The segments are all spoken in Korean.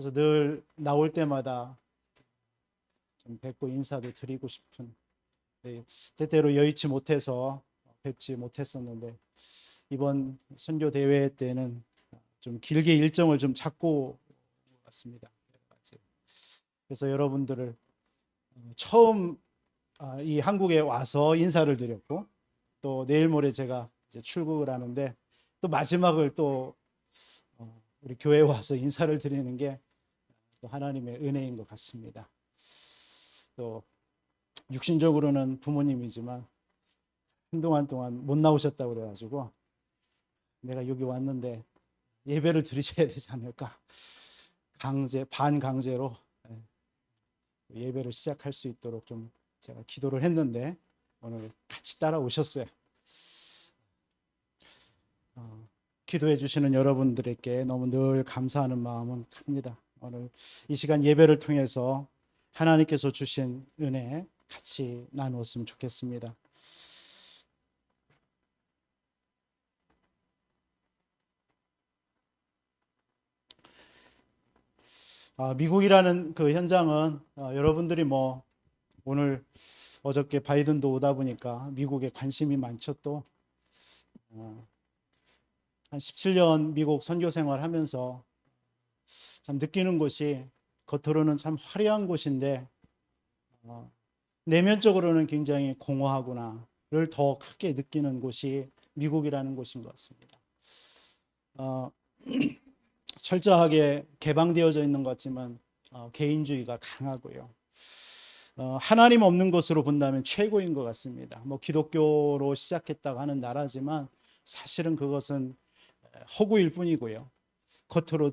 그래서 늘 나올 때마다 좀 뵙고 인사도 드리고 싶은, 때때로 여의치 못해서 뵙지 못했었는데 이번 선교 대회 때는 좀 길게 일정을 좀 잡고 왔습니다. 그래서 여러분들을 처음 이 한국에 와서 인사를 드렸고, 또 내일 모레 제가 이제 출국을 하는데 또 마지막을 또 우리 교회에 와서 인사를 드리는 게 또 하나님의 은혜인 것 같습니다. 또 육신적으로는 부모님이지만 한동안 동안 못 나오셨다고 그래가지고 내가 여기 왔는데 예배를 드리셔야 되지 않을까, 반강제로 예배를 시작할 수 있도록 좀 제가 기도를 했는데 오늘 같이 따라오셨어요. 기도해 주시는 여러분들에게 너무 늘 감사하는 마음은 큽니다. 오늘 이 시간 예배를 통해서 하나님께서 주신 은혜 같이 나누었으면 좋겠습니다. 미국이라는 그 현장은 여러분들이 뭐 오늘 어저께 바이든도 오다 보니까 미국에 관심이 많죠. 또 한 17년 미국 선교 생활하면서 참 느끼는 것이, 겉으로는 참 화려한 곳인데 내면적으로는 굉장히 공허하구나를 더 크게 느끼는 곳이 미국이라는 곳인 것 같습니다. 철저하게 개방되어져 있는 것 같지만 개인주의가 강하고요. 하나님 없는 것으로 본다면 최고인 것 같습니다. 뭐 기독교로 시작했다고 하는 나라지만 사실은 그것은 허구일 뿐이고요. 겉으로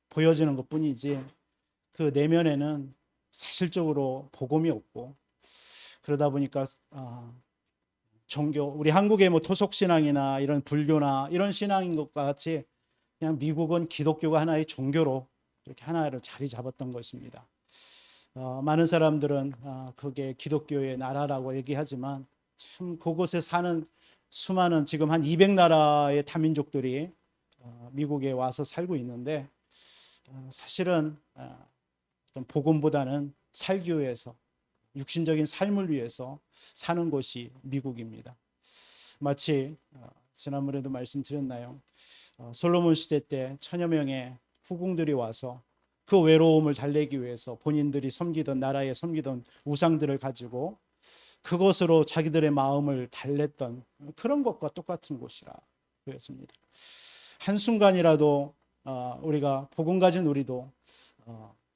보여지는 것 뿐이지 그 내면에는 사실적으로 복음이 없고, 그러다 보니까 종교, 우리 한국의 뭐 토속신앙이나 이런 불교나 이런 신앙인 것과 같이 그냥 미국은 기독교가 하나의 종교로 이렇게 하나로 자리 잡았던 것입니다. 많은 사람들은 그게 기독교의 나라라고 얘기하지만 참 그곳에 사는 수많은, 지금 한 200나라의 다민족들이 미국에 와서 살고 있는데 사실은 복음보다는 살기 위해서, 육신적인 삶을 위해서 사는 곳이 미국입니다. 마치 지난번에도 말씀드렸나요? 솔로몬 시대 때 천여 명의 후궁들이 와서 그 외로움을 달래기 위해서 본인들이 섬기던 나라에 섬기던 우상들을 가지고 그것으로 자기들의 마음을 달랬던 그런 것과 똑같은 곳이라 보여집니다. 한순간이라도 우리가 복음 가진 우리도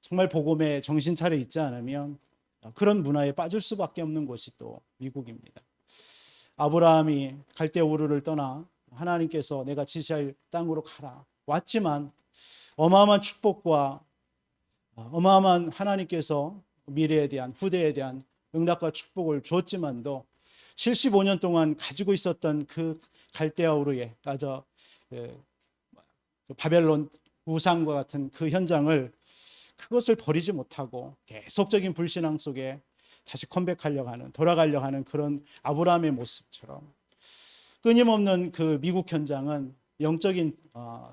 정말 복음에 정신 차려 있지 않으면 그런 문화에 빠질 수밖에 없는 곳이 또 미국입니다. 아브라함이 갈대 우르를 떠나 하나님께서 내가 지시할 땅으로 가라 왔지만 어마어마한 축복과 어마어마한 하나님께서 미래에 대한, 후대에 대한 응답과 축복을 줬지만도 75년 동안 가지고 있었던 그 갈대아 우르의 바벨론 우상과 같은 그 현장을, 그것을 버리지 못하고 계속적인 불신앙 속에 다시 컴백하려고 하는, 돌아가려고 하는 그런 아브라함의 모습처럼 끊임없는 그 미국 현장은 영적인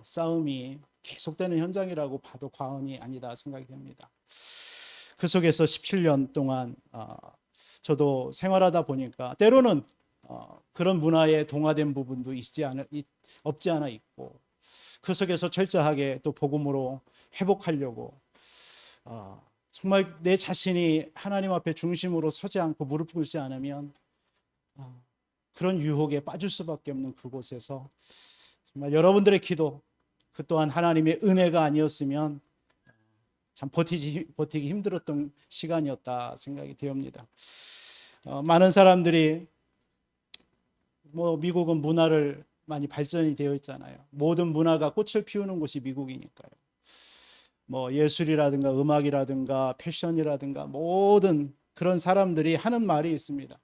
싸움이 계속되는 현장이라고 봐도 과언이 아니다 생각이 됩니다. 그 속에서 17년 동안 저도 생활하다 보니까 때로는 그런 문화에 동화된 부분도 없지 않아 있고, 그 속에서 철저하게 또 복음으로 회복하려고 정말 내 자신이 하나님 앞에 중심으로 서지 않고 무릎 꿇지 않으면 그런 유혹에 빠질 수밖에 없는 그곳에서 정말 여러분들의 기도, 그 또한 하나님의 은혜가 아니었으면 참 버티기 힘들었던 시간이었다 생각이 되옵니다. 많은 사람들이 뭐 미국은 문화를 많이 발전이 되어 있잖아요. 모든 문화가 꽃을 피우는 곳이 미국이니까요. 뭐 예술이라든가 음악이라든가 패션이라든가 모든 그런 사람들이 하는 말이 있습니다.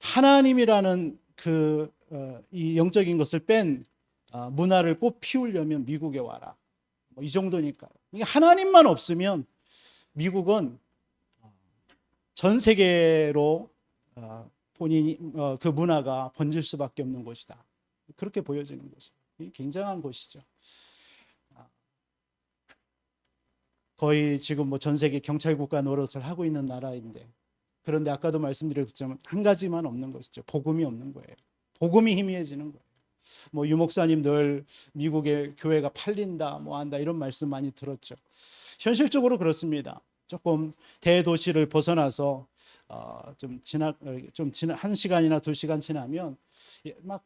하나님이라는 이 영적인 것을 뺀 문화를 꽃 피우려면 미국에 와라. 뭐 이 정도니까요. 하나님만 없으면 미국은 전 세계로 본인이 그 문화가 번질 수밖에 없는 곳이다. 그렇게 보여지는 곳이에요. 굉장한 곳이죠. 거의 지금 뭐 전 세계 경찰 국가 노릇을 하고 있는 나라인데, 그런데 아까도 말씀드렸지만 한 가지만 없는 것이죠. 복음이 없는 거예요. 복음이 희미해지는 거예요. 뭐 유목사님들 미국의 교회가 팔린다 뭐 한다 이런 말씀 많이 들었죠. 현실적으로 그렇습니다. 조금 대도시를 벗어나서 좀 지나 1시간이나 2시간 지나면 막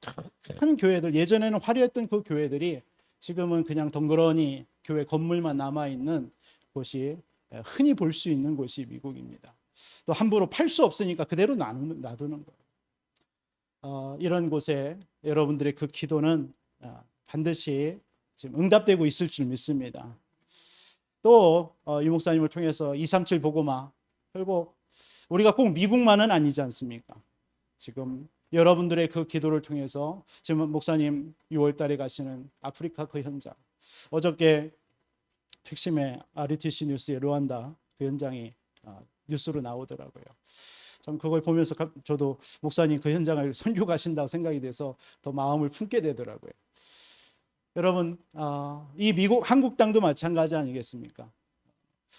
큰 교회들, 예전에는 화려했던 그 교회들이 지금은 그냥 덩그러니 교회 건물만 남아 있는 곳이, 흔히 볼 수 있는 곳이 미국입니다. 또 함부로 팔 수 없으니까 그대로 놔두는 거예요. 이런 곳에 여러분들의 그 기도는 반드시 지금 응답되고 있을 줄 믿습니다. 또 유목사님을 통해서 237 복음화, 결국 우리가 꼭 미국만은 아니지 않습니까? 지금 여러분들의 그 기도를 통해서 지금 목사님 6월 달에 가시는 아프리카 그 현장, 어저께 핵심의 RTC 뉴스의 르완다 그 현장이 뉴스로 나오더라고요. 참 그걸 보면서 저도 목사님 그 현장을 선교 가신다고 생각이 돼서 더 마음을 품게 되더라고요. 여러분, 이 미국 한국 땅도 마찬가지 아니겠습니까?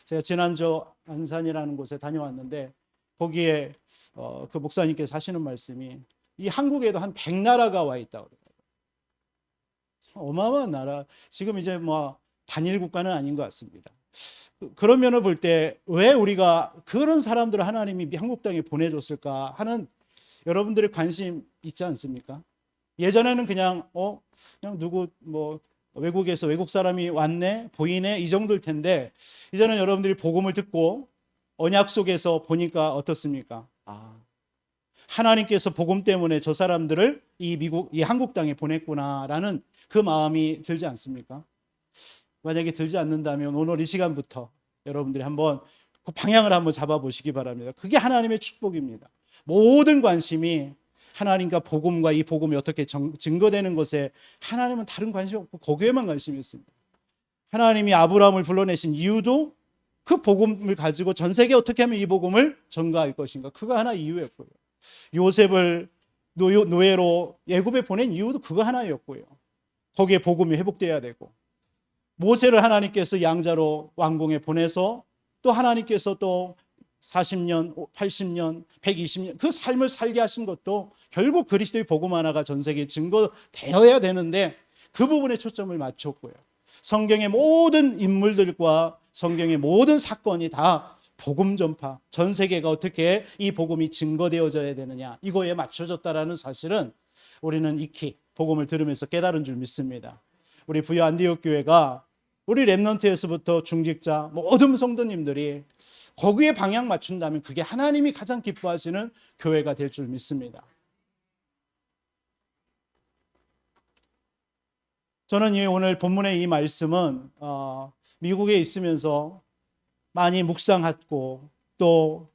제가 지난주 안산이라는 곳에 다녀왔는데 거기에 그 목사님께서 하시는 말씀이 이 한국에도 한 100나라가 와 있다고 그래요. 어마어마한 나라. 지금 이제 뭐 단일 국가는 아닌 것 같습니다. 그런 면을 볼 때 왜 우리가 그런 사람들을 하나님이 한국 땅에 보내줬을까 하는 여러분들의 관심 있지 않습니까? 예전에는 그냥 누구 뭐 외국에서 외국 사람이 왔네 보이네 이 정도일 텐데, 이제는 여러분들이 복음을 듣고 언약 속에서 보니까 어떻습니까? 하나님께서 복음 때문에 저 사람들을 이 한국 땅에 보냈구나라는 그 마음이 들지 않습니까? 만약에 들지 않는다면 오늘 이 시간부터 여러분들이 한번 그 방향을 한번 잡아보시기 바랍니다. 그게 하나님의 축복입니다. 모든 관심이 하나님과 복음과 이 복음이 어떻게 증거되는 것에 하나님은 다른 관심이 없고 거기에만 관심이 있습니다. 하나님이 아브라함을 불러내신 이유도 그 복음을 가지고 전 세계에 어떻게 하면 이 복음을 전가할 것인가, 그거 하나 이유였고요. 요셉을 노예로 애굽에 보낸 이유도 그거 하나였고요. 거기에 복음이 회복돼야 되고, 모세를 하나님께서 양자로 왕궁에 보내서 또 하나님께서 또 40년, 80년, 120년 그 삶을 살게 하신 것도 결국 그리스도의 복음 하나가 전 세계에 증거되어야 되는데 그 부분에 초점을 맞췄고요. 성경의 모든 인물들과 성경의 모든 사건이 다 복음 전파, 전 세계가 어떻게 이 복음이 증거되어져야 되느냐 이거에 맞춰졌다라는 사실은 우리는 익히 복음을 들으면서 깨달은 줄 믿습니다. 우리 부여 안디옥 교회가 우리 렘넌트에서부터 중직자 모든 성도님들이 거기에 방향 맞춘다면 그게 하나님이 가장 기뻐하시는 교회가 될 줄 믿습니다. 저는 오늘 본문의 이 말씀은 미국에 있으면서 많이 묵상하고 또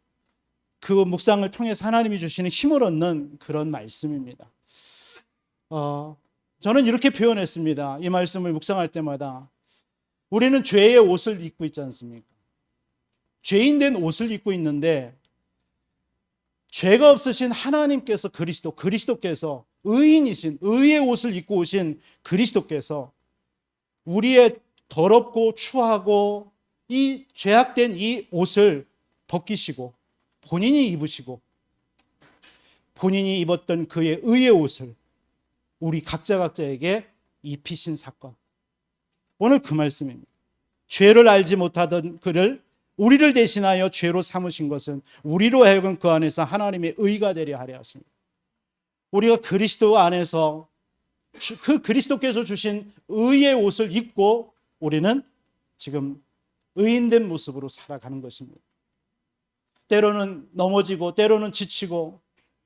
그 묵상을 통해서 하나님이 주시는 힘을 얻는 그런 말씀입니다. 저는 이렇게 표현했습니다. 이 말씀을 묵상할 때마다 우리는 죄의 옷을 입고 있지 않습니까? 죄인된 옷을 입고 있는데 죄가 없으신 하나님께서 그리스도께서 의인이신 의의 옷을 입고 오신 그리스도께서 우리의 더럽고 추하고 이 죄악된 이 옷을 벗기시고 본인이 입으시고 본인이 입었던 그의 의의 옷을 우리 각자에게 입히신 사건, 오늘 그 말씀입니다. 죄를 알지 못하던 그를 우리를 대신하여 죄로 삼으신 것은 우리로 하여금 그 안에서 하나님의 의가 되려 하려 하십니다. 우리가 그리스도 안에서 그 그리스도께서 주신 의의 옷을 입고 우리는 지금 의인된 모습으로 살아가는 것입니다. 때로는 넘어지고 때로는 지치고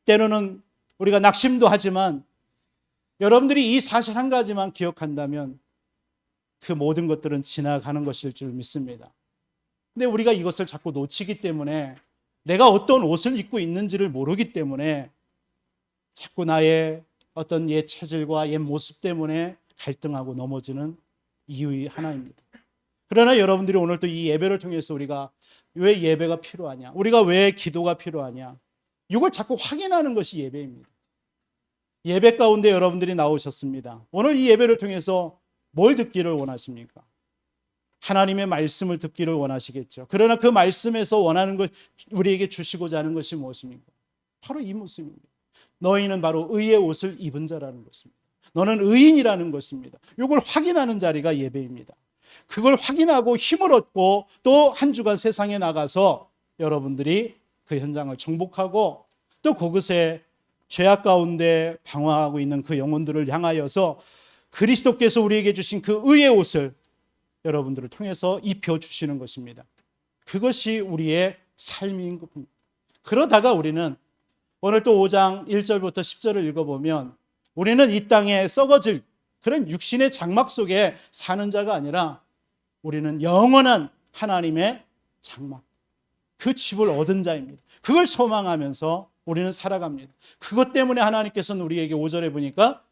때로는 우리가 낙심도 하지만 여러분들이 이 사실 한 가지만 기억한다면 그 모든 것들은 지나가는 것일 줄 믿습니다. 근데 우리가 이것을 자꾸 놓치기 때문에, 내가 어떤 옷을 입고 있는지를 모르기 때문에 자꾸 나의 어떤 옛 체질과 옛 모습 때문에 갈등하고 넘어지는 이유의 하나입니다. 그러나 여러분들이 오늘 또 이 예배를 통해서 우리가 왜 예배가 필요하냐, 우리가 왜 기도가 필요하냐, 이걸 자꾸 확인하는 것이 예배입니다. 예배 가운데 여러분들이 나오셨습니다. 오늘 이 예배를 통해서 뭘 듣기를 원하십니까? 하나님의 말씀을 듣기를 원하시겠죠. 그러나 그 말씀에서 원하는 것, 우리에게 주시고자 하는 것이 무엇입니까? 바로 이 모습입니다. 너희는 바로 의의 옷을 입은 자라는 것입니다. 너는 의인이라는 것입니다. 이걸 확인하는 자리가 예배입니다. 그걸 확인하고 힘을 얻고 또 한 주간 세상에 나가서 여러분들이 그 현장을 정복하고 또 그곳에 죄악 가운데 방황하고 있는 그 영혼들을 향하여서 그리스도께서 우리에게 주신 그 의의 옷을 여러분들을 통해서 입혀주시는 것입니다. 그것이 우리의 삶인 겁니다. 그러다가 우리는 오늘 또 5장 1절부터 10절을 읽어보면 우리는 이 땅에 썩어질 그런 육신의 장막 속에 사는 자가 아니라 우리는 영원한 하나님의 장막, 그 집을 얻은 자입니다. 그걸 소망하면서 우리는 살아갑니다. 그것 때문에 하나님께서는 우리에게 5절에 보니까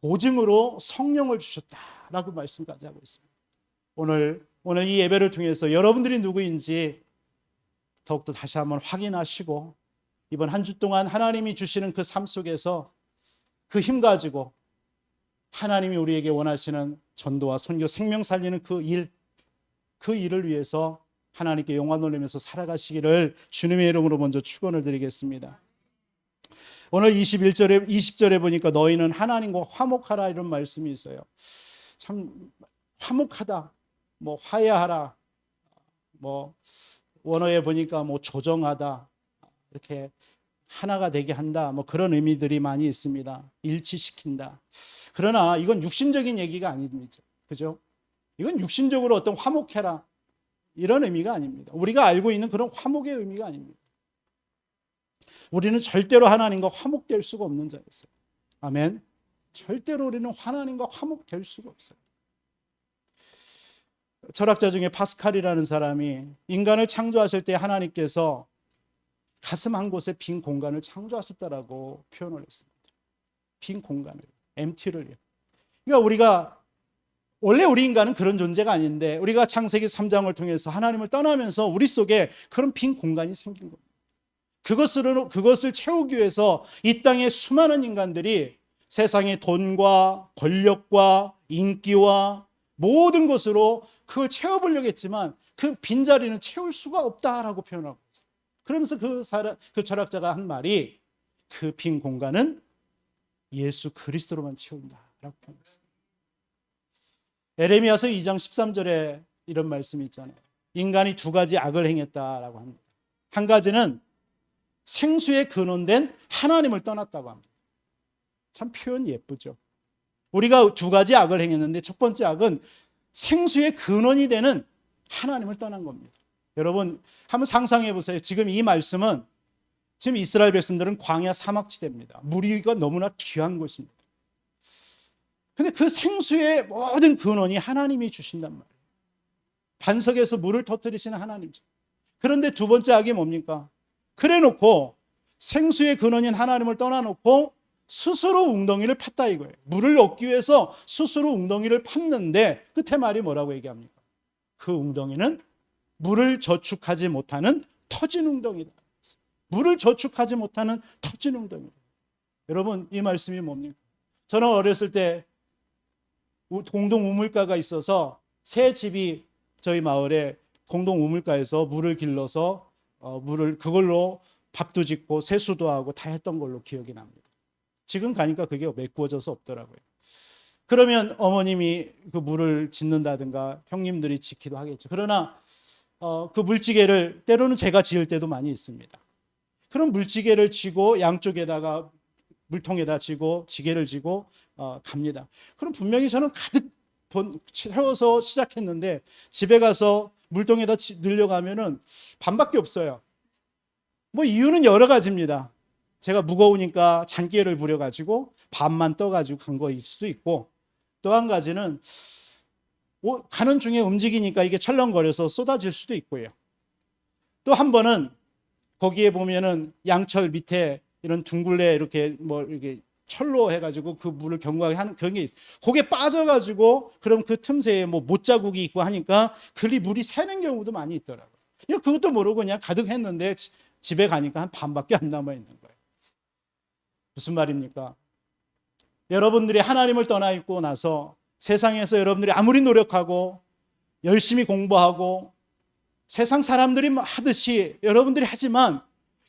보증으로 성령을 주셨다라고 말씀까지 하고 있습니다. 오늘 이 예배를 통해서 여러분들이 누구인지 더욱더 다시 한번 확인하시고 이번 한 주 동안 하나님이 주시는 그 삶 속에서 그 힘 가지고 하나님이 우리에게 원하시는 전도와 선교, 생명 살리는 그 일을 위해서 하나님께 영광 돌리면서 살아가시기를 주님의 이름으로 먼저 축원을 드리겠습니다. 오늘 21절에 20절에 보니까 너희는 하나님과 화목하라 이런 말씀이 있어요. 참 화목하다, 뭐 화해하라, 뭐 원어에 보니까 뭐 조정하다, 이렇게 하나가 되게 한다, 뭐 그런 의미들이 많이 있습니다. 일치시킨다. 그러나 이건 육신적인 얘기가 아닙니다. 그죠? 이건 육신적으로 어떤 화목해라 이런 의미가 아닙니다. 우리가 알고 있는 그런 화목의 의미가 아닙니다. 우리는 절대로 하나님과 화목될 수가 없는 자였어요. 아멘. 절대로 우리는 하나님과 화목될 수가 없어요. 철학자 중에 파스칼이라는 사람이 인간을 창조하실 때 하나님께서 가슴 한 곳에 빈 공간을 창조하셨다라고 표현을 했습니다. 빈 공간을, empty를. 그러니까 우리가 원래 우리 인간은 그런 존재가 아닌데 우리가 창세기 3장을 통해서 하나님을 떠나면서 우리 속에 그런 빈 공간이 생긴 겁니다. 그것을 채우기 위해서 이 땅에 수많은 인간들이 세상의 돈과 권력과 인기와 모든 것으로 그걸 채워보려고 했지만 그 빈자리는 채울 수가 없다라고 표현하고 있어요. 그러면서 그 철학자가 한 말이 그 빈 공간은 예수 그리스도로만 채운다라고 표현했어요. 에레미야서 2장 13절에 이런 말씀이 있잖아요. 인간이 두 가지 악을 행했다라고 합니다. 한 가지는 생수에 근원된 하나님을 떠났다고 합니다. 참 표현 예쁘죠. 우리가 두 가지 악을 행했는데 첫 번째 악은 생수의 근원이 되는 하나님을 떠난 겁니다. 여러분 한번 상상해 보세요. 지금 이 말씀은 지금 이스라엘 백성들은 광야 사막지대입니다. 물이가 너무나 귀한 곳입니다. 근데 그 생수의 모든 근원이 하나님이 주신단 말이에요. 반석에서 물을 터뜨리시는 하나님이죠. 그런데 두 번째 악이 뭡니까? 그래 놓고 생수의 근원인 하나님을 떠나놓고 스스로 웅덩이를 팠다 이거예요. 물을 얻기 위해서 스스로 웅덩이를 팠는데 끝에 말이 뭐라고 얘기합니까? 그 웅덩이는 물을 저축하지 못하는 터진 웅덩이다. 물을 저축하지 못하는 터진 웅덩이다. 여러분 이 말씀이 뭡니까? 저는 어렸을 때 공동 우물가가 있어서 새 집이 저희 마을에 공동 우물가에서 물을 길러서 물을 그걸로 밥도 짓고 세수도 하고 다 했던 걸로 기억이 납니다. 지금 가니까 그게 메꾸어져서 없더라고요. 그러면 어머님이 그 물을 짓는다든가 형님들이 짓기도 하겠죠. 그러나 그 물지개를 때로는 제가 지을 때도 많이 있습니다. 그럼 물지개를 지고 양쪽에다가 물통에다 지고 지게를 지고 갑니다. 그럼 분명히 저는 가득 채워서 시작했는데 집에 가서 물통에다 늘려가면은 반밖에 없어요. 뭐 이유는 여러 가지입니다. 제가 무거우니까 잔기를 부려가지고 반만 떠가지고 간 거일 수도 있고 또 한 가지는 가는 중에 움직이니까 이게 철렁거려서 쏟아질 수도 있고요. 또 한 번은 거기에 보면은 양철 밑에 이런 둥글레 이렇게 뭐 이렇게 철로 해가지고 그 물을 경고하게 하는 그런 게 거기에 빠져가지고 그럼 그 틈새에 뭐 못자국이 있고 하니까 그리 물이 새는 경우도 많이 있더라고요. 그것도 모르고 그냥 가득 했는데 집에 가니까 한 반밖에 안 남아 있는 거예요. 무슨 말입니까? 여러분들이 하나님을 떠나 있고 나서 세상에서 여러분들이 아무리 노력하고 열심히 공부하고 세상 사람들이 하듯이 여러분들이 하지만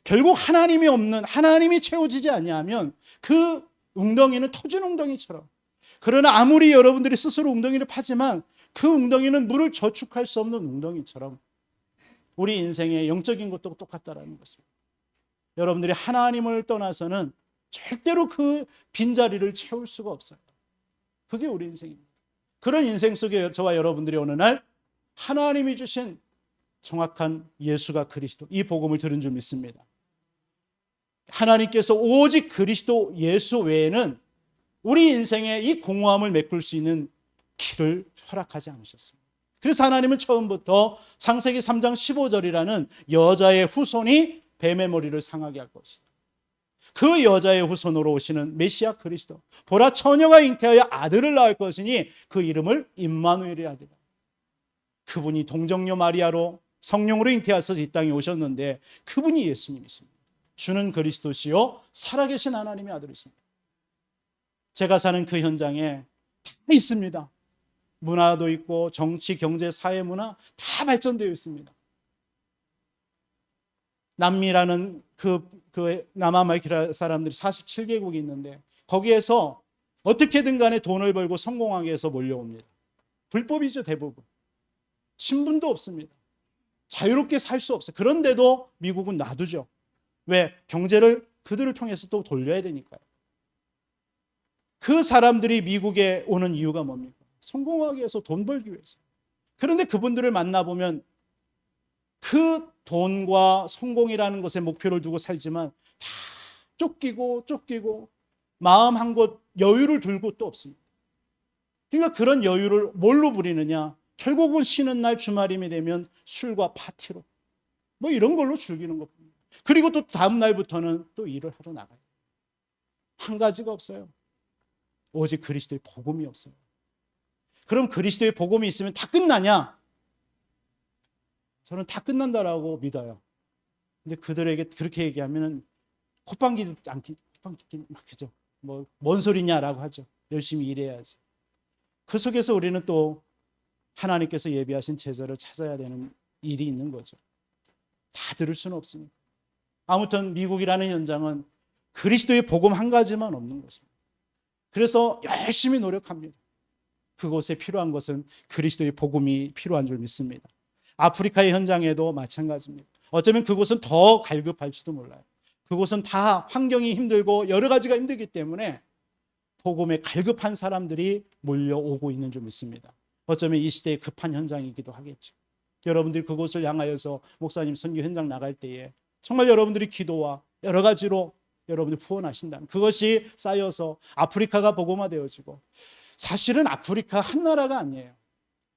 결국 하나님이 없는, 하나님이 채워지지 아니하면 그 웅덩이는 터진 웅덩이처럼, 그러나 아무리 여러분들이 스스로 웅덩이를 파지만 그 웅덩이는 물을 저축할 수 없는 웅덩이처럼 우리 인생의 영적인 것도 똑같다라는 것입니다. 여러분들이 하나님을 떠나서는 절대로 그 빈자리를 채울 수가 없어요. 그게 우리 인생입니다. 그런 인생 속에 저와 여러분들이 어느 날 하나님이 주신 정확한 예수가 그리스도, 이 복음을 들은 줄 믿습니다. 하나님께서 오직 그리스도 예수 외에는 우리 인생에 이 공허함을 메꿀 수 있는 길을 허락하지 않으셨습니다. 그래서 하나님은 처음부터 창세기 3장 15절이라는 여자의 후손이 뱀의 머리를 상하게 할 것이다. 그 여자의 후손으로 오시는 메시아 그리스도, 보라 처녀가 잉태하여 아들을 낳을 것이니 그 이름을 임마누엘이라 하리라. 그분이 동정녀 마리아로 성령으로 잉태하셔서 이 땅에 오셨는데 그분이 예수님이십니다. 주는 그리스도시요 살아계신 하나님의 아들이십니다. 제가 사는 그 현장에 다 있습니다. 문화도 있고 정치, 경제, 사회, 문화 다 발전되어 있습니다. 남미라는 그 남아메리카 사람들이 47개국이 있는데 거기에서 어떻게든 간에 돈을 벌고 성공하기 위해서 몰려옵니다. 불법이죠, 대부분. 신분도 없습니다. 자유롭게 살 수 없어요. 그런데도 미국은 놔두죠. 왜? 경제를 그들을 통해서 또 돌려야 되니까요. 그 사람들이 미국에 오는 이유가 뭡니까? 성공하기 위해서, 돈 벌기 위해서. 그런데 그분들을 만나보면 그 돈과 성공이라는 것에 목표를 두고 살지만 다 쫓기고 마음 한 곳 여유를 둘 곳도 없습니다. 그러니까 그런 여유를 뭘로 부리느냐? 결국은 쉬는 날 주말임이 되면 술과 파티로 뭐 이런 걸로 즐기는 겁니다. 그리고 또 다음 날부터는 또 일을 하러 나가요. 한 가지가 없어요. 오직 그리스도의 복음이 없어요. 그럼 그리스도의 복음이 있으면 다 끝나냐? 저는 다 끝난다라고 믿어요. 근데 그들에게 그렇게 얘기하면은 콧방귀 막 그죠? 뭐 뭔 소리냐라고 하죠. 열심히 일해야지. 그 속에서 우리는 또 하나님께서 예비하신 제자를 찾아야 되는 일이 있는 거죠. 다 들을 수는 없습니다. 아무튼 미국이라는 현장은 그리스도의 복음 한 가지만 없는 것입니다. 그래서 열심히 노력합니다. 그곳에 필요한 것은 그리스도의 복음이 필요한 줄 믿습니다. 아프리카의 현장에도 마찬가지입니다. 어쩌면 그곳은 더 갈급할지도 몰라요. 그곳은 다 환경이 힘들고 여러 가지가 힘들기 때문에 복음에 갈급한 사람들이 몰려오고 있는 줄 믿습니다. 어쩌면 이 시대의 급한 현장이기도 하겠죠. 여러분들이 그곳을 향하여서 목사님 선교 현장 나갈 때에 정말 여러분들이 기도와 여러 가지로 여러분들이 후원하신다면 그것이 쌓여서 아프리카가 복음화되어지고, 사실은 아프리카 한 나라가 아니에요.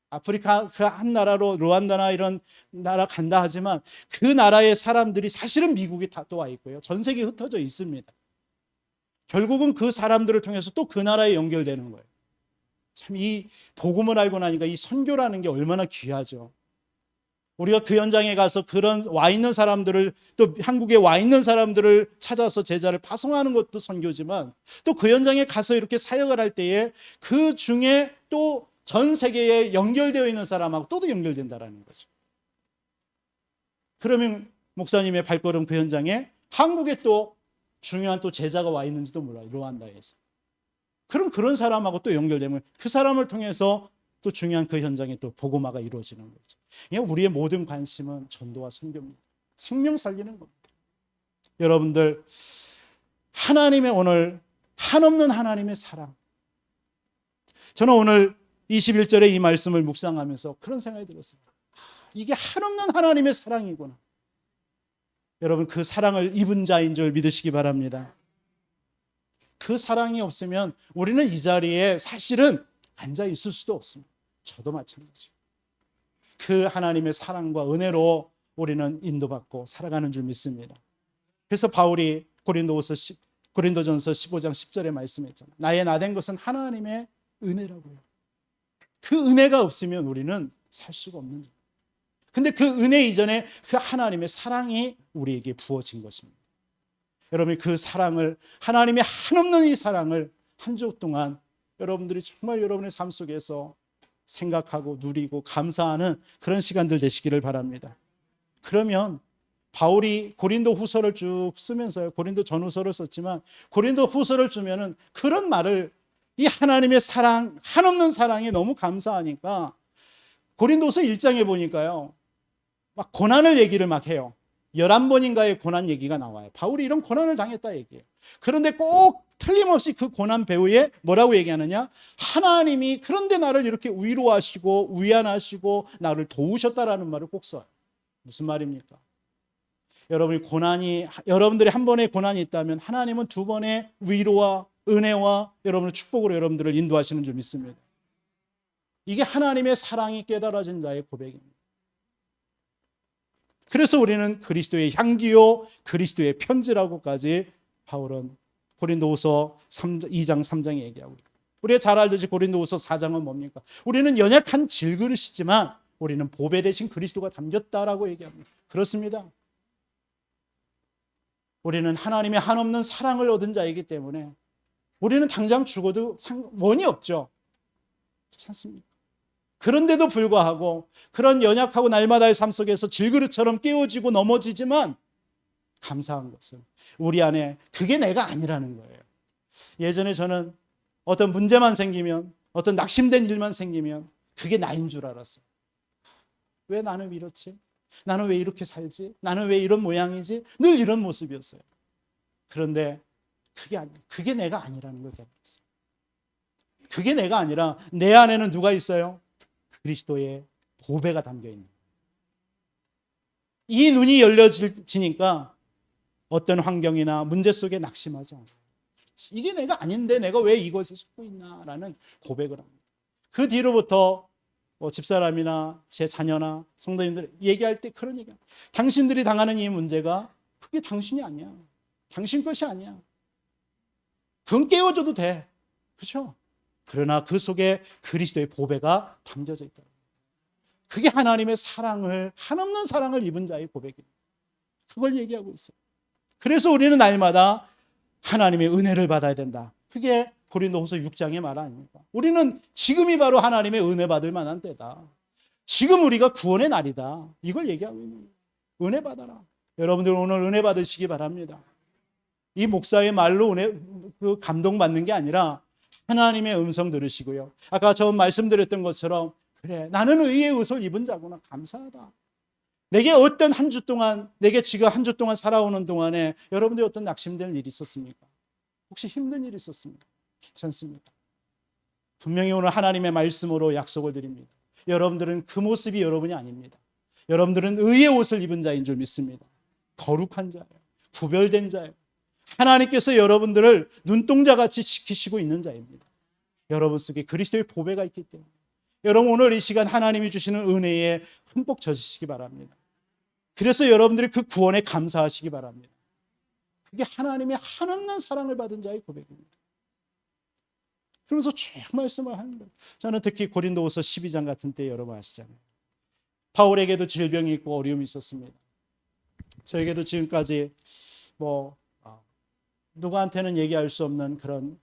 아프리카 그 한 나라로 루안다나 이런 나라 간다 하지만 그 나라의 사람들이 사실은 미국에 다 또 와 있고요. 전 세계에 흩어져 있습니다. 결국은 그 사람들을 통해서 또 그 나라에 연결되는 거예요. 참 이 복음을 알고 나니까 이 선교라는 게 얼마나 귀하죠. 우리가 그 현장에 가서 그런 와 있는 사람들을, 또 한국에 와 있는 사람들을 찾아서 제자를 파송하는 것도 선교지만 또 그 현장에 가서 이렇게 사역을 할 때에 그 중에 또 전 세계에 연결되어 있는 사람하고 또 연결된다라는 거죠. 그러면 목사님의 발걸음 그 현장에 한국에 또 중요한 또 제자가 와 있는지도 몰라요. 루안다에서. 그럼 그런 사람하고 또 연결되면 그 사람을 통해서 또 중요한 그 현장에 또 복음화가 이루어지는 거죠. 그냥 우리의 모든 관심은 전도와 선교입니다. 생명 살리는 겁니다. 여러분들, 하나님의 오늘 한없는 하나님의 사랑. 저는 오늘 21절의 이 말씀을 묵상하면서 그런 생각이 들었어요. 이게 한없는 하나님의 사랑이구나. 여러분, 그 사랑을 입은 자인 줄 믿으시기 바랍니다. 그 사랑이 없으면 우리는 이 자리에 사실은 앉아 있을 수도 없습니다. 저도 마찬가지죠. 그 하나님의 사랑과 은혜로 우리는 인도받고 살아가는 줄 믿습니다. 그래서 바울이 고린도전서 15장 10절에 말씀했잖아요. 나의 나된 것은 하나님의 은혜라고요. 그 은혜가 없으면 우리는 살 수가 없는 거예요. 근데 그 은혜 이전에 그 하나님의 사랑이 우리에게 부어진 것입니다. 여러분, 그 사랑을, 하나님의 한없는 이 사랑을 한 주 동안 여러분들이 정말 여러분의 삶 속에서 생각하고 누리고 감사하는 그런 시간들 되시기를 바랍니다. 그러면 바울이 고린도 후서를 쭉 쓰면서요, 고린도 전후서를 썼지만 고린도 후서를 주면은 그런 말을, 이 하나님의 사랑, 한없는 사랑이 너무 감사하니까 고린도서 1장에 보니까요, 막 고난을 얘기를 막 해요. 11번인가의 고난 얘기가 나와요. 바울이 이런 고난을 당했다 얘기해요. 그런데 꼭 틀림없이 그 고난 배후에 뭐라고 얘기하느냐? 하나님이 그런데 나를 이렇게 위로하시고 위안하시고 나를 도우셨다라는 말을 꼭 써요. 무슨 말입니까? 여러분들이 한 번의 고난이 있다면 하나님은 두 번의 위로와 은혜와 여러분의 축복으로 여러분들을 인도하시는 줄 믿습니다. 이게 하나님의 사랑이 깨달아진 자의 고백입니다. 그래서 우리는 그리스도의 향기요 그리스도의 편지라고까지 바울은 고린도후서 2장 3장에 얘기하고 있습니다. 우리가 잘 알듯이 고린도후서 4장은 뭡니까? 우리는 연약한 질그릇이지만 우리는 보배 대신 그리스도가 담겼다라고 얘기합니다. 그렇습니다. 우리는 하나님의 한없는 사랑을 얻은 자이기 때문에 우리는 당장 죽어도 원이 없죠. 그렇지 않습니까? 그런데도 불구하고 그런 연약하고 날마다의 삶 속에서 질그릇처럼 깨어지고 넘어지지만 감사한 것은 우리 안에 그게 내가 아니라는 거예요. 예전에 저는 어떤 문제만 생기면, 어떤 낙심된 일만 생기면 그게 나인 줄 알았어요. 왜 나는 이렇지? 나는 왜 이렇게 살지? 나는 왜 이런 모양이지? 늘 이런 모습이었어요. 그런데 그게 내가 아니라는 걸 깨달았어요. 그게 내가 아니라 내 안에는 누가 있어요? 그리스도의 보배가 담겨 있는. 이 눈이 열려지니까 어떤 환경이나 문제 속에 낙심하지 않아요. 이게 내가 아닌데 내가 왜 이것에 속고 있나라는 고백을 합니다. 그 뒤로부터 집사람이나 제 자녀나 성도님들 얘기할 때 그런 얘기합니다. 당신들이 당하는 이 문제가 그게 당신이 아니야. 당신 것이 아니야. 그건 깨워줘도 돼. 그렇죠? 그러나 그 속에 그리스도의 보배가 담겨져 있다. 그게 하나님의 사랑을, 한없는 사랑을 입은 자의 고백입니다. 그걸 얘기하고 있어요. 그래서 우리는 날마다 하나님의 은혜를 받아야 된다. 그게 고린도후서 6장의 말 아닙니까? 우리는 지금이 바로 하나님의 은혜 받을 만한 때다. 지금 우리가 구원의 날이다. 이걸 얘기하고 있는 거예요. 은혜 받아라. 여러분들 오늘 은혜 받으시기 바랍니다. 이 목사의 말로 감동받는 게 아니라 하나님의 음성 들으시고요. 아까 저 말씀드렸던 것처럼 그래, 나는 의의 옷을 입은 자구나. 감사하다. 내게 어떤 한 주 동안, 내게 지금 한 주 동안 살아오는 동안에 여러분들이 어떤 낙심될 일이 있었습니까? 혹시 힘든 일이 있었습니까? 괜찮습니다. 분명히 오늘 하나님의 말씀으로 약속을 드립니다. 여러분들은 그 모습이 여러분이 아닙니다. 여러분들은 의의 옷을 입은 자인 줄 믿습니다. 거룩한 자예요. 구별된 자예요. 하나님께서 여러분들을 눈동자같이 지키시고 있는 자입니다. 여러분 속에 그리스도의 보배가 있기 때문에 여러분 오늘 이 시간 하나님이 주시는 은혜에 흠뻑 젖으시기 바랍니다. 그래서 여러분들이 그 구원에 감사하시기 바랍니다. 그게 하나님의 한없는 사랑을 받은 자의 고백입니다. 그러면서 쭉 말씀을 하는 거예요. 저는 특히 고린도후서 12장 같은 때 여러분 아시잖아요. 바울에게도 질병이 있고 어려움이 있었습니다. 저에게도 지금까지 누구한테는 얘기할 수 없는 그런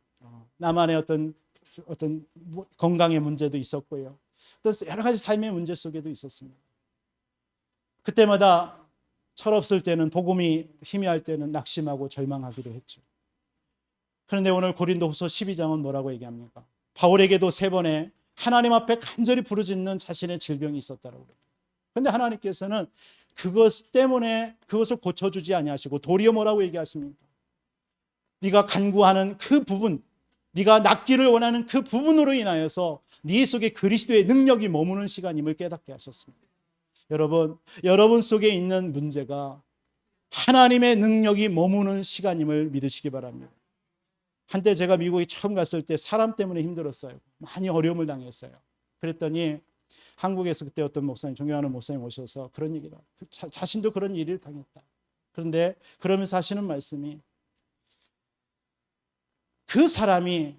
나만의 어떤 건강의 문제도 있었고요. 또 여러 가지 삶의 문제 속에도 있었습니다. 그때마다 철없을 때는, 복음이 희미할 때는 낙심하고 절망하기도 했죠. 그런데 오늘 고린도후서 12장은 뭐라고 얘기합니까? 바울에게도 3번의 하나님 앞에 간절히 부르짖는 자신의 질병이 있었다라고 그래요. 그런데 하나님께서는 그것 때문에 그것을 고쳐주지 아니하시고 도리어 뭐라고 얘기하십니까? 네가 간구하는 그 부분, 네가 낫기를 원하는 그 부분으로 인하여서 네 속에 그리스도의 능력이 머무는 시간임을 깨닫게 하셨습니다. 여러분 속에 있는 문제가 하나님의 능력이 머무는 시간임을 믿으시기 바랍니다. 한때 제가 미국에 처음 갔을 때 사람 때문에 힘들었어요. 많이 어려움을 당했어요. 그랬더니 한국에서 그때 어떤 목사님, 존경하는 목사님 오셔서 그런 얘기를 하고, 자신도 그런 일을 당했다. 그런데 그러면서 하시는 말씀이, 그 사람이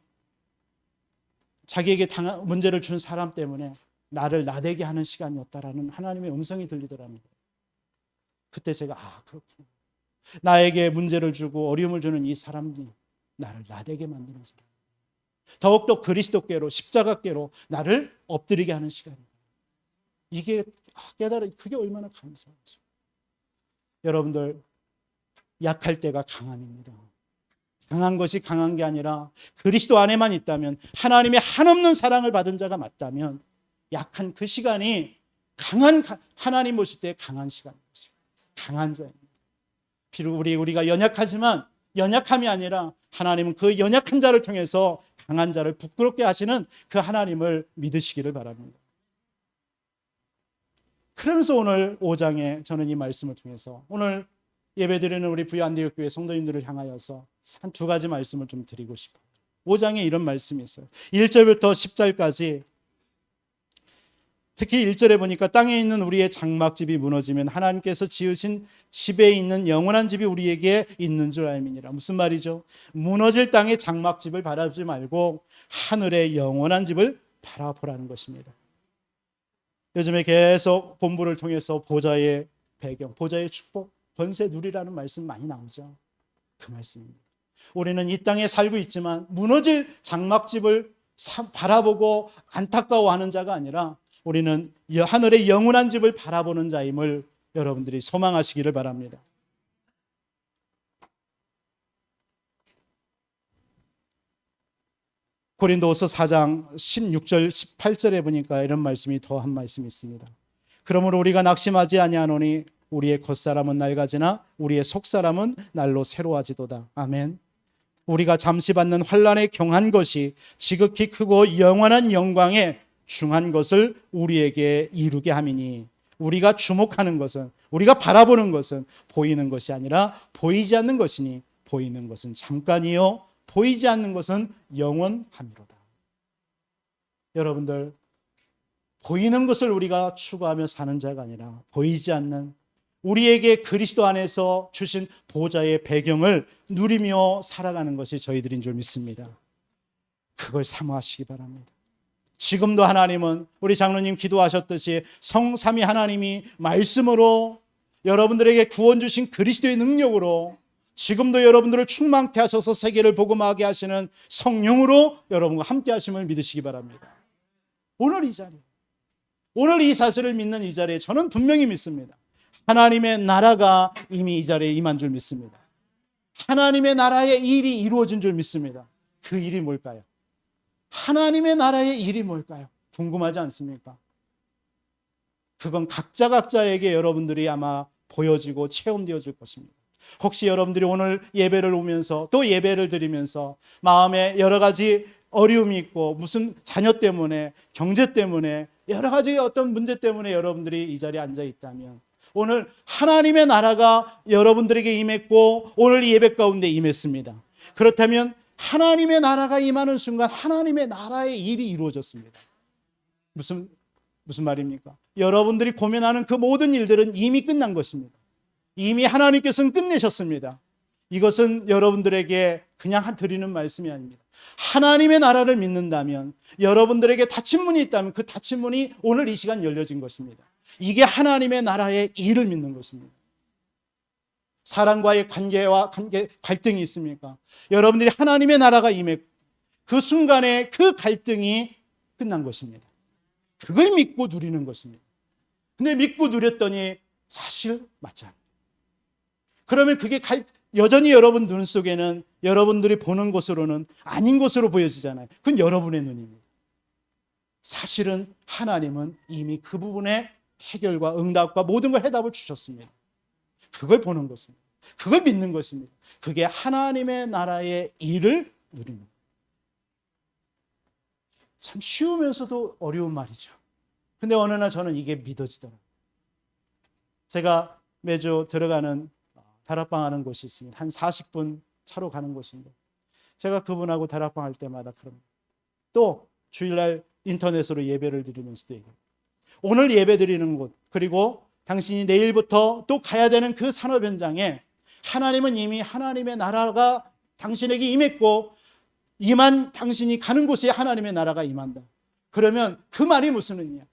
자기에게 문제를 준 사람 때문에 나를 나대게 하는 시간이었다라는 하나님의 음성이 들리더라는 거예요. 그때 제가 그렇구나. 나에게 문제를 주고 어려움을 주는 이 사람이 나를 나대게 만드는 사람. 더욱더 그리스도께로 십자가께로 나를 엎드리게 하는 시간입니다. 이게 그게 얼마나 감사하죠. 여러분들, 약할 때가 강함입니다. 강한 것이 강한 게 아니라 그리스도 안에만 있다면, 하나님의 한없는 사랑을 받은 자가 맞다면 약한 그 시간이 하나님 보실 때 강한 시간인 것입니다. 강한 자입니다. 비록 우리가 연약하지만 연약함이 아니라 하나님은 그 연약한 자를 통해서 강한 자를 부끄럽게 하시는 그 하나님을 믿으시기를 바랍니다. 그러면서 오늘 5장에 저는 이 말씀을 통해서 오늘 예배드리는 우리 부유안디옥교회 성도님들을 향하여서 한 두 가지 말씀을 좀 드리고 싶어요. 5장에 이런 말씀이 있어요. 1절부터 10절까지, 특히 1절에 보니까 땅에 있는 우리의 장막집이 무너지면 하나님께서 지으신 집에 있는 영원한 집이 우리에게 있는 줄 알미니라. 무슨 말이죠? 무너질 땅의 장막집을 바라보지 말고 하늘의 영원한 집을 바라보라는 것입니다. 요즘에 계속 본부를 통해서 보좌의 배경, 보좌의 축복, 권세 누리라는 말씀 많이 나오죠. 그 말씀입니다. 우리는 이 땅에 살고 있지만 무너질 장막집을 바라보고 안타까워하는 자가 아니라 우리는 하늘의 영원한 집을 바라보는 자임을 여러분들이 소망하시기를 바랍니다. 고린도후서 4장 16절 18절에 보니까 이런 말씀이 더 한 말씀이 있습니다. 그러므로 우리가 낙심하지 아니하노니 우리의 겉사람은 낡아지나 우리의 속사람은 날로 새로워지도다. 아멘. 우리가 잠시 받는 환난에 경한 것이 지극히 크고 영원한 영광에 중한 것을 우리에게 이루게 함이니, 우리가 주목하는 것은, 우리가 바라보는 것은 보이는 것이 아니라 보이지 않는 것이니 보이는 것은 잠깐이요 보이지 않는 것은 영원함이로다. 여러분들, 보이는 것을 우리가 추구하며 사는 자가 아니라 보이지 않는 우리에게 그리스도 안에서 주신 보좌의 배경을 누리며 살아가는 것이 저희들인 줄 믿습니다. 그걸 사모하시기 바랍니다. 지금도 하나님은 우리 장로님 기도하셨듯이 성삼위 하나님이 말씀으로 여러분들에게 구원 주신 그리스도의 능력으로 지금도 여러분들을 충만케 하셔서 세계를 복음하게 하시는 성령으로 여러분과 함께 하심을 믿으시기 바랍니다. 오늘 이 자리, 오늘 이 사실을 믿는 이 자리에 저는 분명히 믿습니다. 하나님의 나라가 이미 이 자리에 임한 줄 믿습니다. 하나님의 나라의 일이 이루어진 줄 믿습니다. 그 일이 뭘까요? 하나님의 나라의 일이 뭘까요? 궁금하지 않습니까? 그건 각자에게 여러분들이 아마 보여지고 체험되어질 것입니다. 혹시 여러분들이 오늘 예배를 오면서 또 예배를 드리면서 마음에 여러 가지 어려움이 있고 무슨 자녀 때문에, 경제 때문에, 여러 가지 어떤 문제 때문에 여러분들이 이 자리에 앉아 있다면 오늘 하나님의 나라가 여러분들에게 임했고 오늘 이 예배 가운데 임했습니다. 그렇다면 하나님의 나라가 임하는 순간 하나님의 나라의 일이 이루어졌습니다. 무슨 말입니까? 여러분들이 고민하는 그 모든 일들은 이미 끝난 것입니다. 이미 하나님께서는 끝내셨습니다. 이것은 여러분들에게 그냥 드리는 말씀이 아닙니다. 하나님의 나라를 믿는다면, 여러분들에게 닫힌 문이 있다면 그 닫힌 문이 오늘 이 시간 열려진 것입니다. 이게 하나님의 나라의 일을 믿는 것입니다. 사람과의 갈등이 있습니까? 여러분들이 하나님의 나라가 임해 그 순간에 그 갈등이 끝난 것입니다. 그걸 믿고 누리는 것입니다. 근데 믿고 누렸더니 사실 맞지 않아요. 그러면 그게 여전히 여러분 눈 속에는 여러분들이 보는 것으로는 아닌 것으로 보여지잖아요. 그건 여러분의 눈입니다. 사실은 하나님은 이미 그 부분에 해결과 응답과 모든 걸 해답을 주셨습니다. 그걸 보는 것입니다. 그걸 믿는 것입니다. 그게 하나님의 나라의 일을 누립니다. 참 쉬우면서도 어려운 말이죠. 근데 어느 날 저는 이게 믿어지더라고요. 제가 매주 들어가는 다락방 하는 곳이 있습니다. 한 40분 차로 가는 곳인데 제가 그분하고 다락방 할 때마다 그럽니다. 또 주일날 인터넷으로 예배를 드리면서도 얘기해요. 오늘 예배 드리는 곳, 그리고 당신이 내일부터 또 가야 되는 그 산업 현장에 하나님은 이미 하나님의 나라가 당신에게 임했고 당신이 가는 곳에 하나님의 나라가 임한다. 그러면 그 말이 무슨 의미야?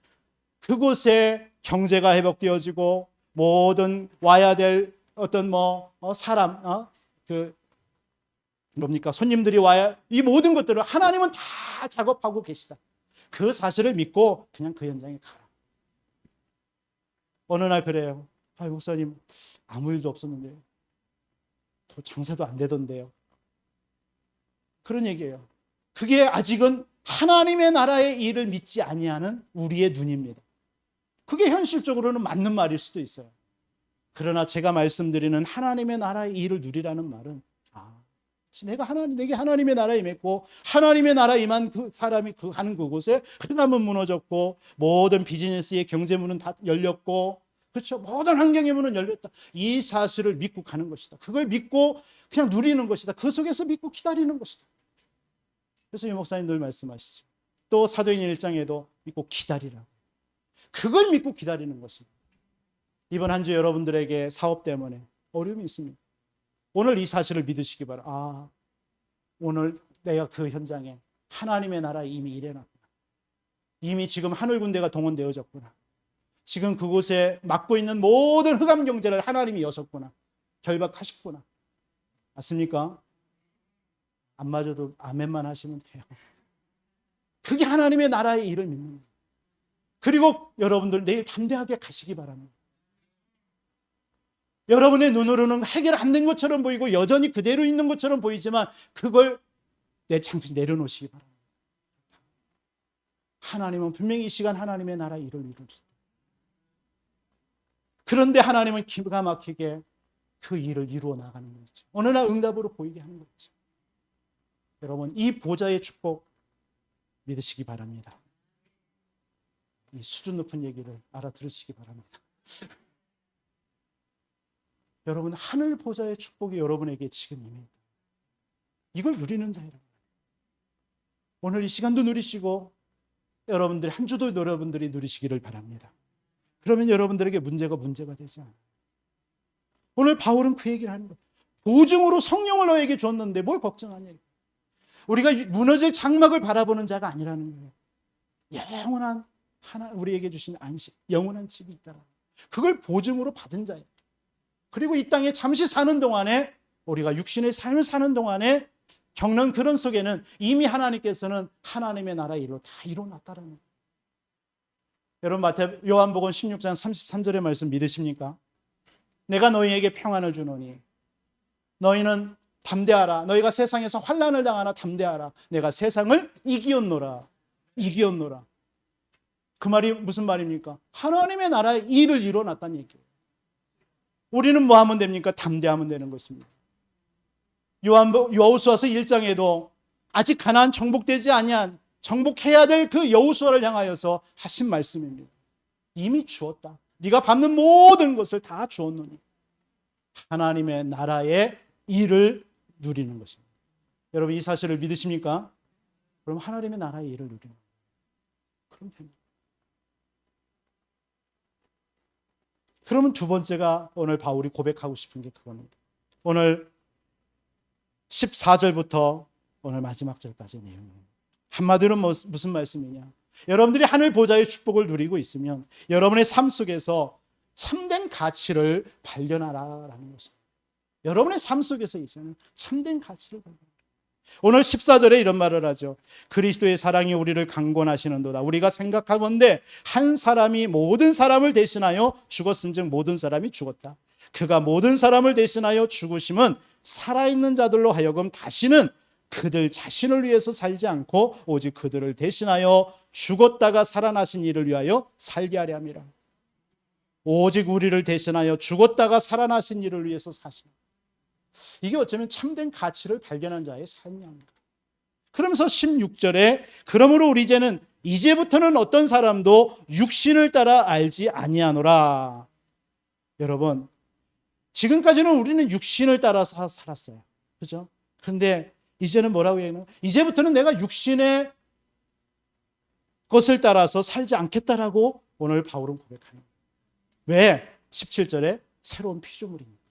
그곳에 경제가 회복되어지고 모든 와야 될 어떤 사람, 뭡니까? 손님들이 와야 이 모든 것들을 하나님은 다 작업하고 계시다. 그 사실을 믿고 그냥 그 현장에 가라. 어느 날 그래요. 목사님 아무 일도 없었는데요. 장사도 안 되던데요. 그런 얘기예요. 그게 아직은 하나님의 나라의 일을 믿지 아니하는 우리의 눈입니다. 그게 현실적으로는 맞는 말일 수도 있어요. 그러나 제가 말씀드리는 하나님의 나라의 일을 누리라는 말은 내게 하나님의 나라에 임했고 하나님의 나라에 임한 그 사람이 가는 그곳에 흑암은 무너졌고 모든 비즈니스의 경제 문은 다 열렸고 그렇죠. 모든 환경의 문은 열렸다. 이 사실을 믿고 가는 것이다. 그걸 믿고 그냥 누리는 것이다. 그 속에서 믿고 기다리는 것이다. 그래서 유 목사님 늘 말씀하시죠. 또 사도행전 1장에도 믿고 기다리라고. 그걸 믿고 기다리는 것입니다. 이번 한 주 여러분들에게 사업 때문에 어려움이 있습니다. 오늘 이 사실을 믿으시기 바랍니다. 오늘 내가 그 현장에 하나님의 나라에 이미 일해놨구나. 이미 지금 하늘 군대가 동원되어졌구나. 지금 그곳에 맡고 있는 모든 흑암 경제를 하나님이 여셨구나. 결박하셨구나. 맞습니까? 안 맞아도 아멘만 하시면 돼요. 그게 하나님의 나라의 일을 믿는 거예요. 그리고 여러분들 내일 담대하게 가시기 바랍니다. 여러분의 눈으로는 해결 안 된 것처럼 보이고 여전히 그대로 있는 것처럼 보이지만 그걸 잠시 내려놓으시기 바랍니다. 하나님은 분명히 이 시간 하나님의 나라의 일을 이루시다. 그런데 하나님은 기가 막히게 그 일을 이루어 나가는 거죠. 어느 날 응답으로 보이게 하는 거죠. 여러분 이 보좌의 축복 믿으시기 바랍니다. 이 수준 높은 얘기를 알아들으시기 바랍니다. 여러분 하늘 보좌의 축복이 여러분에게 지금 임합니다. 이걸 누리는 자예요. 오늘 이 시간도 누리시고 여러분들이 한 주도 여러분들이 누리시기를 바랍니다. 그러면 여러분들에게 문제가 되지 않아요. 오늘 바울은 그 얘기를 하는 거예요. 보증으로 성령을 너에게 줬는데 뭘 걱정하냐. 우리가 무너질 장막을 바라보는 자가 아니라는 거예요. 영원한 우리에게 주신 안식, 영원한 집이 있다. 그걸 보증으로 받은 자예요. 그리고 이 땅에 잠시 사는 동안에 우리가 육신의 삶을 사는 동안에 겪는 그런 속에는 이미 하나님께서는 하나님의 나라의 일로 다 이루어놨다는 거예요. 여러분 요한복음 16장 33절의 말씀 믿으십니까? 내가 너희에게 평안을 주노니 너희는 담대하라. 너희가 세상에서 환난을 당하나 담대하라. 내가 세상을 이기었노라. 그 말이 무슨 말입니까? 하나님의 나라의 일을 이루어놨다는 얘기예요. 우리는 뭐 하면 됩니까? 담대하면 되는 것입니다. 여호수아서 1장에도 아직 가나안 정복되지 아니한 정복해야 될 그 여호수아를 향하여서 하신 말씀입니다. 이미 주었다. 네가 받는 모든 것을 다 주었노니 하나님의 나라의 일을 누리는 것입니다. 여러분 이 사실을 믿으십니까? 그럼 하나님의 나라의 일을 누리는 거예요. 그럼 됩니다. 그러면 두 번째가 오늘 바울이 고백하고 싶은 게 그겁니다. 오늘 14절부터 오늘 마지막 절까지의 내용입니다. 한마디로 무슨 말씀이냐? 여러분들이 하늘 보좌의 축복을 누리고 있으면 여러분의 삶 속에서 참된 가치를 발견하라라는 것입니다. 여러분의 삶 속에서 있어는 참된 가치를 발견하라. 오늘 14절에 이런 말을 하죠. 그리스도의 사랑이 우리를 강권하시는도다. 우리가 생각하건대 한 사람이 모든 사람을 대신하여 죽었은즉 모든 사람이 죽었다. 그가 모든 사람을 대신하여 죽으심은 살아있는 자들로 하여금 다시는 그들 자신을 위해서 살지 않고 오직 그들을 대신하여 죽었다가 살아나신 이를 위하여 살게 하려 함이라. 오직 우리를 대신하여 죽었다가 살아나신 이를 위해서 사시는, 이게 어쩌면 참된 가치를 발견한 자의 삶이 아닌가. 그러면서 16절에 그러므로 우리 이제부터는 어떤 사람도 육신을 따라 알지 아니하노라. 여러분 지금까지는 우리는 육신을 따라서 살았어요. 그죠? 그런데 이제는 뭐라고 얘기하는? 이제부터는 내가 육신의 것을 따라서 살지 않겠다라고 오늘 바울은 고백하는 거예요. 왜? 17절에 새로운 피조물입니다.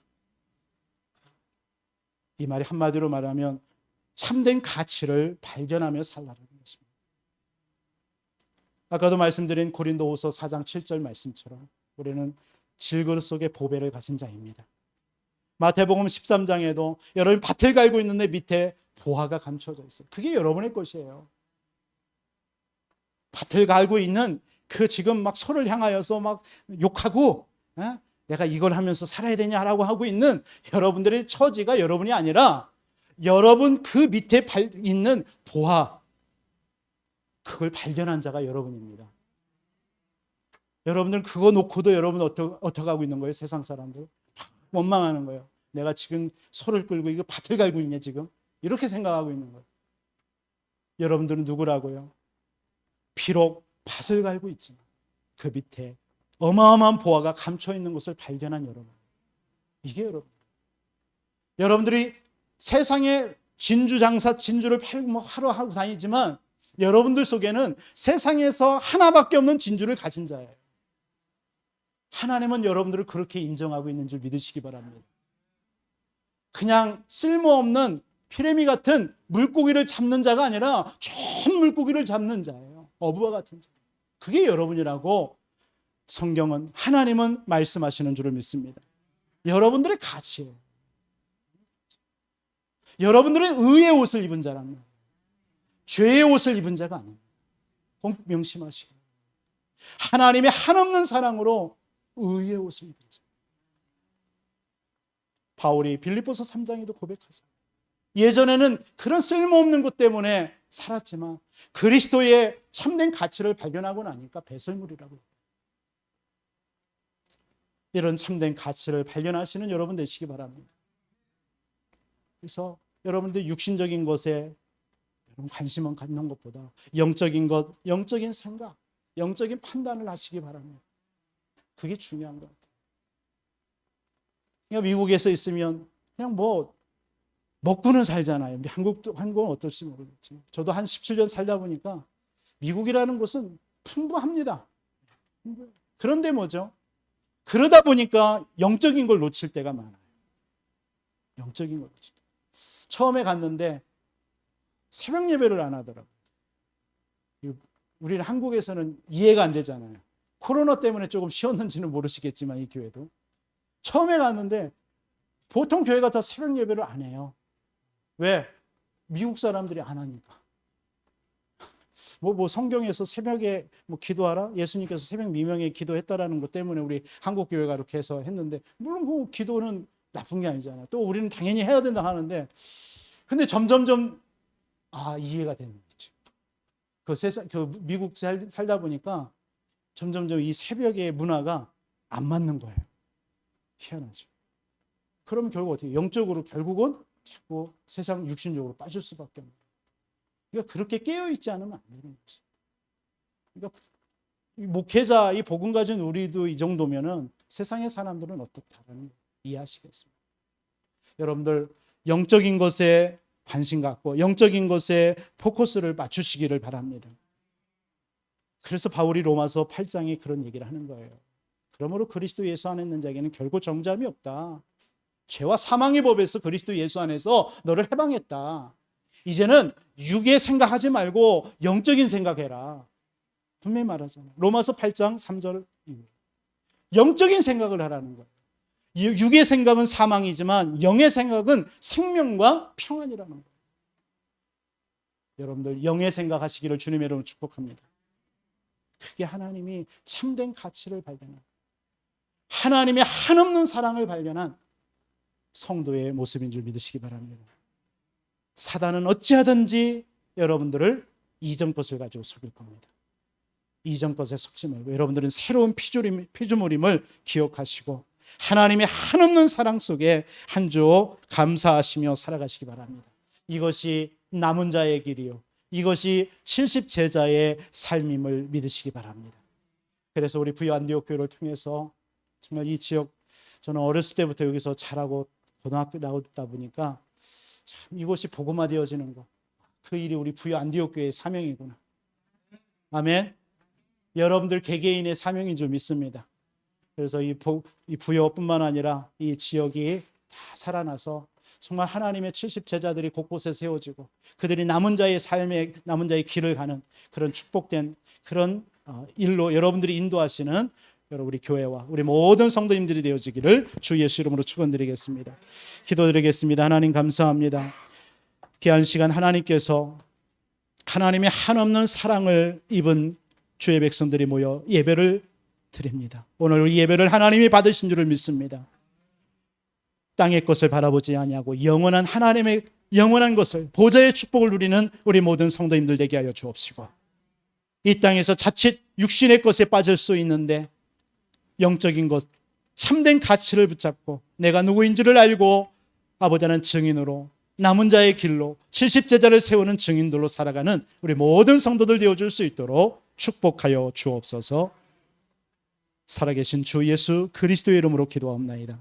이 말이 한마디로 말하면 참된 가치를 발견하며 살라는 것입니다. 아까도 말씀드린 고린도후서 4장 7절 말씀처럼 우리는 질그릇 속에 보배를 가진 자입니다. 마태복음 13장에도 여러분 밭을 갈고 있는데 밑에 보화가 감춰져 있어요. 그게 여러분의 것이에요. 밭을 갈고 있는 그 지금 막 소를 향하여서 막 욕하고 내가 이걸 하면서 살아야 되냐라고 하고 있는 여러분들의 처지가 여러분이 아니라 여러분 그 밑에 있는 보화, 그걸 발견한 자가 여러분입니다. 여러분들 그거 놓고도 여러분 어떻게 하고 있는 거예요? 세상 사람들 원망하는 거예요. 내가 지금 소를 끌고 이거 밭을 갈고 있냐 지금? 이렇게 생각하고 있는 거예요. 여러분들은 누구라고요? 비록 밭을 갈고 있지만 그 밑에 어마어마한 보화가 감춰 있는 것을 발견한 여러분. 이게 여러분. 여러분들이 세상에 진주 장사, 진주를 팔고 하러 하고 다니지만 여러분들 속에는 세상에서 하나밖에 없는 진주를 가진 자예요. 하나님은 여러분들을 그렇게 인정하고 있는 줄 믿으시기 바랍니다. 그냥 쓸모없는 피레미 같은 물고기를 잡는 자가 아니라 좋은 물고기를 잡는 자예요. 어부와 같은 자. 그게 여러분이라고 성경은, 하나님은 말씀하시는 줄을 믿습니다. 여러분들의 가치예요. 여러분들은 의의 옷을 입은 자란 말이에요. 죄의 옷을 입은 자가 아닙니다. 꼭 명심하시고, 하나님의 한없는 사랑으로 의의 옷을 입은 자. 바울이 빌립보서 3장에도 고백하잖아요. 예전에는 그런 쓸모없는 것 때문에 살았지만 그리스도의 참된 가치를 발견하고 나니까 배설물이라고. 이런 참된 가치를 발견하시는 여러분 되시기 바랍니다. 그래서 여러분들 육신적인 것에 관심을 갖는 것보다 영적인 것, 영적인 생각, 영적인 판단을 하시기 바랍니다. 그게 중요한 것 같아요. 그러니까 미국에서 있으면 그냥 뭐 먹고는 살잖아요. 한국은 어떨지 모르겠지만 저도 한 17년 살다 보니까 미국이라는 곳은 풍부합니다. 그런데 뭐죠? 그러다 보니까 영적인 걸 놓칠 때가 많아요. 영적인 걸 놓칠 때. 처음에 갔는데 새벽 예배를 안 하더라고요. 우리는 한국에서는 이해가 안 되잖아요. 코로나 때문에 조금 쉬었는지는 모르시겠지만 이 교회도. 처음에 갔는데 보통 교회가 다 새벽 예배를 안 해요. 왜? 미국 사람들이 안 하니까. 뭐 성경에서 새벽에 기도하라? 예수님께서 새벽 미명에 기도했다라는 것 때문에 우리 한국 교회가 이렇게 해서 했는데, 물론 그 기도는 나쁜 게 아니잖아요. 또 우리는 당연히 해야 된다 하는데, 근데 점점점 이해가 되는 거죠. 그 미국 살다 보니까 점점점 이 새벽의 문화가 안 맞는 거예요. 희한하죠. 그럼 결국 어떻게? 영적으로 결국은 자꾸 세상 육신적으로 빠질 수밖에 없는 거예요. 그러니까 그렇게 깨어있지 않으면 안 되는 거죠. 그러니까 목회자, 이 복음 가진 우리도 이 정도면은 세상의 사람들은 어떻다라는 걸 이해하시겠습니다. 여러분들 영적인 것에 관심 갖고 영적인 것에 포커스를 맞추시기를 바랍니다. 그래서 바울이 로마서 8장에 그런 얘기를 하는 거예요. 그러므로 그리스도 예수 안에 있는 자에게는 결코 정죄함이 없다. 죄와 사망의 법에서 그리스도 예수 안에서 너를 해방했다. 이제는 육의 생각하지 말고 영적인 생각해라. 분명히 말하잖아요. 로마서 8장 3절입니다. 영적인 생각을 하라는 거예요. 육의 생각은 사망이지만 영의 생각은 생명과 평안이라는 거예요. 여러분들 영의 생각하시기를 주님의 이름으로 축복합니다. 그게 하나님이 참된 가치를 발견한, 하나님의 한없는 사랑을 발견한 성도의 모습인 줄 믿으시기 바랍니다. 사단은 어찌하든지 여러분들을 이전 것을 가지고 속일 겁니다. 이전 것에 속지 말고 여러분들은 새로운 피조물임을 기억하시고 하나님의 한없는 사랑 속에 한 주 감사하시며 살아가시기 바랍니다. 이것이 남은 자의 길이요, 이것이 70제자의 삶임을 믿으시기 바랍니다. 그래서 우리 부여 안디옥 교회를 통해서 정말 이 지역, 저는 어렸을 때부터 여기서 자라고 고등학교 나오다 보니까 참 이곳이 복음화 되어지는 것, 그 일이 우리 부여 안디옥 교회의 사명이구나. 아멘. 여러분들 개개인의 사명인 줄 믿습니다. 그래서 이 부여뿐만 아니라 이 지역이 다 살아나서 정말 하나님의 70제자들이 곳곳에 세워지고 그들이 남은 자의 삶에, 남은 자의 길을 가는 그런 축복된 그런 일로 여러분들이 인도하시는 여러분 우리 교회와 우리 모든 성도님들이 되어지기를 주 예수 이름으로 축원드리겠습니다. 기도드리겠습니다. 하나님 감사합니다. 귀한 시간 하나님께서 하나님의 한없는 사랑을 입은 주의 백성들이 모여 예배를 드립니다. 오늘 이 예배를 하나님이 받으신 줄을 믿습니다. 땅의 것을 바라보지 아니하고 영원한 하나님의 영원한 것을 보좌의 축복을 누리는 우리 모든 성도님들 되게 하여 주옵시고, 이 땅에서 자칫 육신의 것에 빠질 수 있는데 영적인 것, 참된 가치를 붙잡고 내가 누구인지를 알고 아버지 하나님 증인으로 남은 자의 길로 70제자를 세우는 증인들로 살아가는 우리 모든 성도들 되어줄 수 있도록 축복하여 주옵소서. 살아계신 주 예수 그리스도의 이름으로 기도하옵나이다.